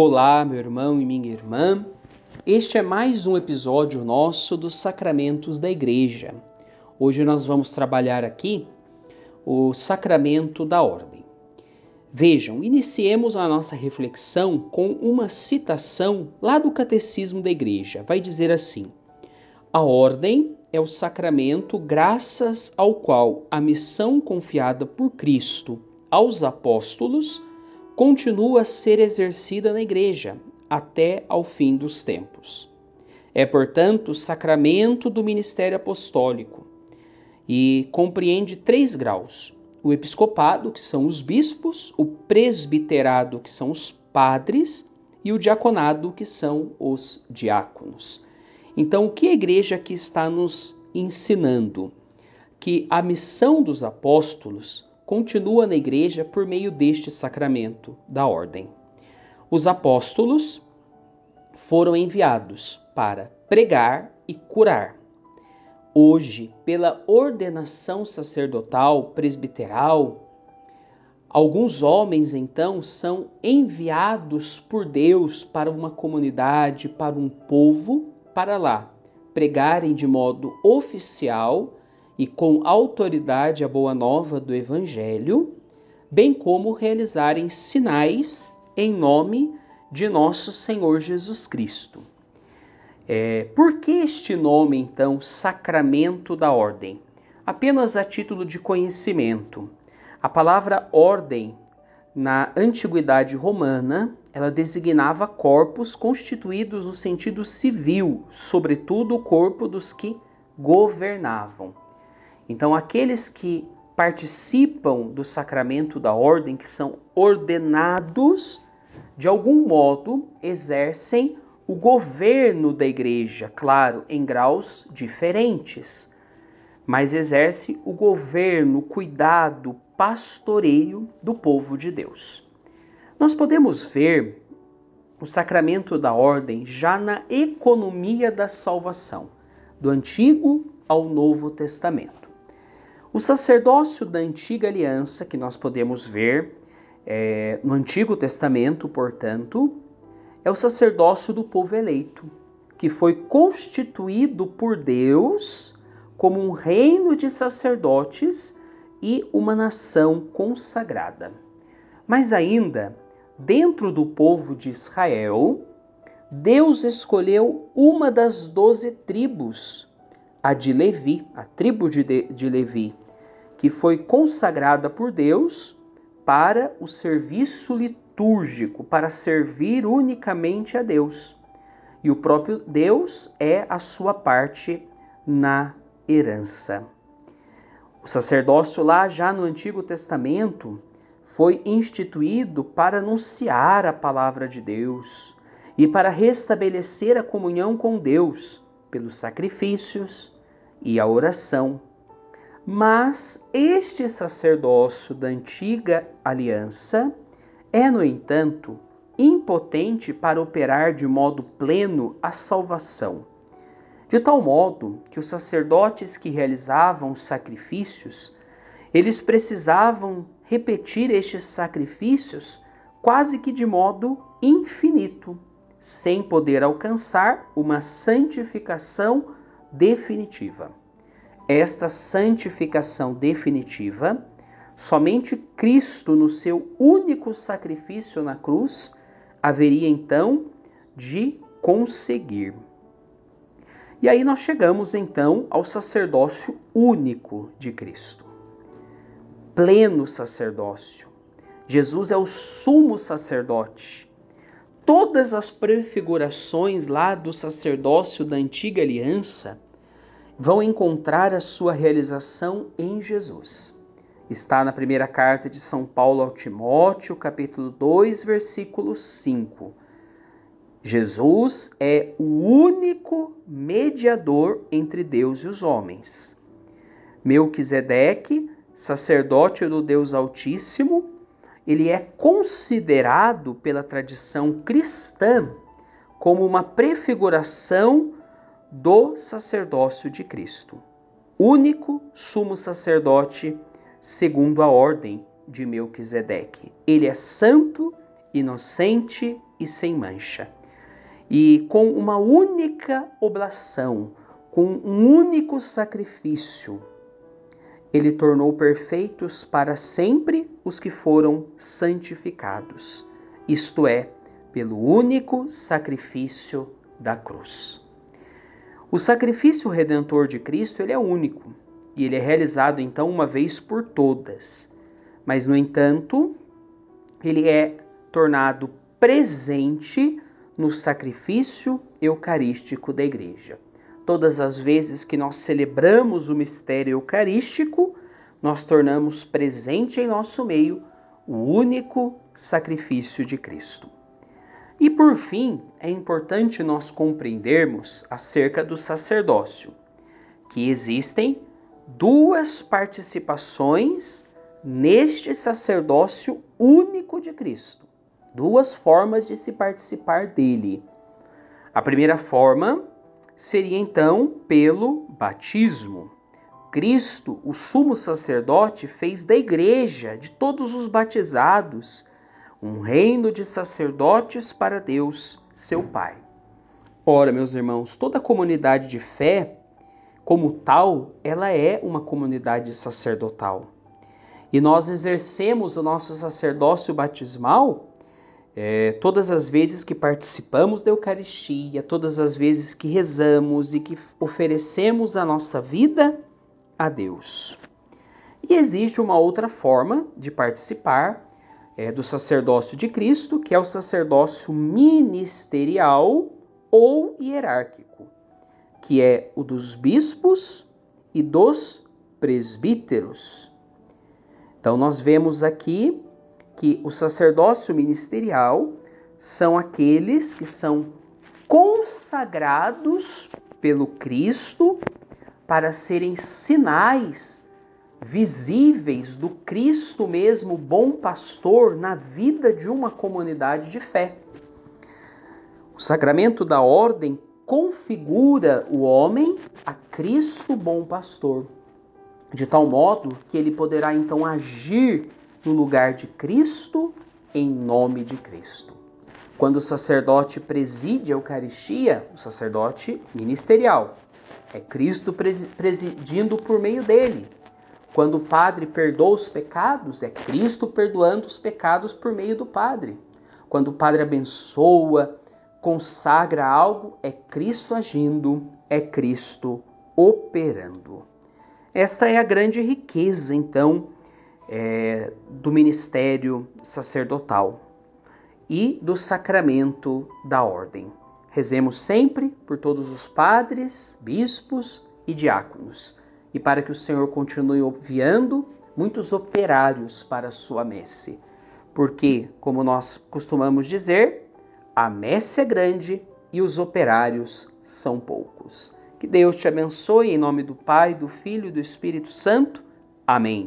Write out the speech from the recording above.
Olá, meu irmão e minha irmã. Este é mais um episódio nosso dos Sacramentos da Igreja. Hoje nós vamos trabalhar aqui o Sacramento da Ordem. Vejam, iniciemos a nossa reflexão com uma citação lá do Catecismo da Igreja. Vai dizer assim: a ordem é o sacramento graças ao qual a missão confiada por Cristo aos apóstolos continua a ser exercida na Igreja até ao fim dos tempos. É, portanto, o sacramento do ministério apostólico e compreende 3 graus: o episcopado, que são os bispos, o presbiterado, que são os padres, e o diaconado, que são os diáconos. Então, o que a Igreja aqui está nos ensinando? Que a missão dos apóstolos continua na Igreja por meio deste sacramento da ordem. Os apóstolos foram enviados para pregar e curar. Hoje, pela ordenação sacerdotal, presbiteral, alguns homens, então, são enviados por Deus para uma comunidade, para um povo, para lá pregarem de modo oficial e com autoridade a boa nova do Evangelho, bem como realizarem sinais em nome de nosso Senhor Jesus Cristo. Por que este nome, então, Sacramento da Ordem? Apenas a título de conhecimento. A palavra ordem, na Antiguidade Romana, ela designava corpos constituídos no sentido civil, sobretudo o corpo dos que governavam. Então, aqueles que participam do sacramento da ordem, que são ordenados, de algum modo exercem o governo da igreja, claro, em graus diferentes, mas exerce o governo, o cuidado, pastoreio do povo de Deus. Nós podemos ver o sacramento da ordem já na economia da salvação, do Antigo ao Novo Testamento. O sacerdócio da Antiga Aliança, que nós podemos ver no Antigo Testamento, portanto, é o sacerdócio do povo eleito, que foi constituído por Deus como um reino de sacerdotes e uma nação consagrada. Mas ainda, dentro do povo de Israel, Deus escolheu uma das 12 tribos, a de Levi, a tribo de Levi, que foi consagrada por Deus para o serviço litúrgico, para servir unicamente a Deus. E o próprio Deus é a sua parte na herança. O sacerdócio lá já no Antigo Testamento foi instituído para anunciar a palavra de Deus e para restabelecer a comunhão com Deus pelos sacrifícios e a oração. Mas este sacerdócio da Antiga Aliança é, no entanto, impotente para operar de modo pleno a salvação. De tal modo que os sacerdotes que realizavam os sacrifícios, eles precisavam repetir estes sacrifícios quase que de modo infinito, sem poder alcançar uma santificação definitiva. Esta santificação definitiva, somente Cristo, no seu único sacrifício na cruz, haveria então de conseguir. E aí nós chegamos então ao sacerdócio único de Cristo. Pleno sacerdócio. Jesus é o sumo sacerdote. Todas as prefigurações lá do sacerdócio da Antiga Aliança vão encontrar a sua realização em Jesus. Está na primeira carta de São Paulo ao Timóteo, capítulo 2, versículo 5. Jesus é o único mediador entre Deus e os homens. Melquisedeque, sacerdote do Deus Altíssimo, ele é considerado pela tradição cristã como uma prefiguração do sacerdócio de Cristo. Único sumo sacerdote segundo a ordem de Melquisedeque. Ele é santo, inocente e sem mancha. E com uma única oblação, com um único sacrifício, ele tornou perfeitos para sempre os que foram santificados, isto é, pelo único sacrifício da cruz. O sacrifício redentor de Cristo ele é único, e ele é realizado então uma vez por todas. Mas, no entanto, ele é tornado presente no sacrifício eucarístico da Igreja. Todas as vezes que nós celebramos o mistério eucarístico, nós tornamos presente em nosso meio o único sacrifício de Cristo. E por fim, é importante nós compreendermos acerca do sacerdócio, que existem duas participações neste sacerdócio único de Cristo. Duas formas de se participar dele. A primeira forma seria então pelo batismo. Cristo, o sumo sacerdote, fez da igreja, de todos os batizados, um reino de sacerdotes para Deus, seu Pai. Ora, meus irmãos, toda comunidade de fé, como tal, ela é uma comunidade sacerdotal. E nós exercemos o nosso sacerdócio batismal todas as vezes que participamos da Eucaristia, todas as vezes que rezamos e que oferecemos a nossa vida a Deus. E existe uma outra forma de participar do sacerdócio de Cristo, que é o sacerdócio ministerial ou hierárquico, que é o dos bispos e dos presbíteros. Então nós vemos aqui que o sacerdócio ministerial são aqueles que são consagrados pelo Cristo para serem sinais visíveis do Cristo mesmo, bom pastor, na vida de uma comunidade de fé. O sacramento da ordem configura o homem a Cristo, bom pastor, de tal modo que ele poderá então agir no lugar de Cristo, em nome de Cristo. Quando o sacerdote preside a Eucaristia, o sacerdote ministerial, é Cristo presidindo por meio dele. Quando o padre perdoa os pecados, é Cristo perdoando os pecados por meio do padre. Quando o padre abençoa, consagra algo, é Cristo agindo, é Cristo operando. Esta é a grande riqueza, então, do ministério sacerdotal e do sacramento da ordem. Rezemos sempre por todos os padres, bispos e diáconos, e para que o Senhor continue enviando muitos operários para a sua messe. Porque, como nós costumamos dizer, a messe é grande e os operários são poucos. Que Deus te abençoe em nome do Pai, do Filho e do Espírito Santo. Amém.